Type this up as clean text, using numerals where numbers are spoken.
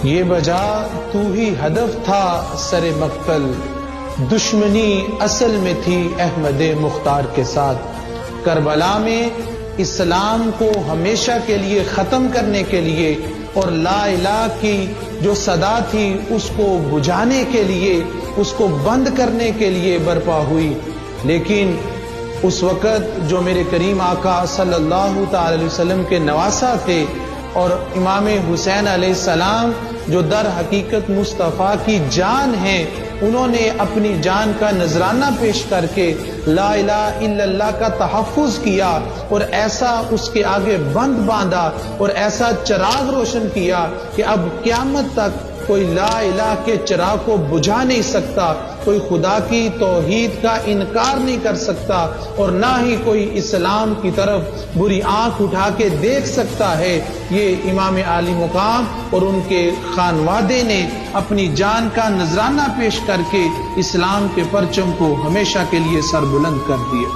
یہ بجا تو ہی ہدف تھا سر مقتل، دشمنی اصل میں تھی احمد مختار کے ساتھ۔ کربلا میں اسلام کو ہمیشہ کے لیے ختم کرنے کے لیے اور لا الہ کی جو صدا تھی اس کو بجھانے کے لیے، اس کو بند کرنے کے لیے برپا ہوئی۔ لیکن اس وقت جو میرے کریم آقا صلی اللہ تعالی علیہ وسلم کے نواسہ تھے اور امام حسین علیہ السلام جو در حقیقت مصطفیٰ کی جان ہیں، انہوں نے اپنی جان کا نذرانہ پیش کر کے لا الہ الا اللہ کا تحفظ کیا اور ایسا اس کے آگے بند باندھا اور ایسا چراغ روشن کیا کہ اب قیامت تک کوئی لا الہ کے چراغ کو بجھا نہیں سکتا، کوئی خدا کی توحید کا انکار نہیں کر سکتا، اور نہ ہی کوئی اسلام کی طرف بری آنکھ اٹھا کے دیکھ سکتا ہے۔ یہ امام عالی مقام اور ان کے خانوادے نے اپنی جان کا نذرانہ پیش کر کے اسلام کے پرچم کو ہمیشہ کے لیے سر بلند کر دیا۔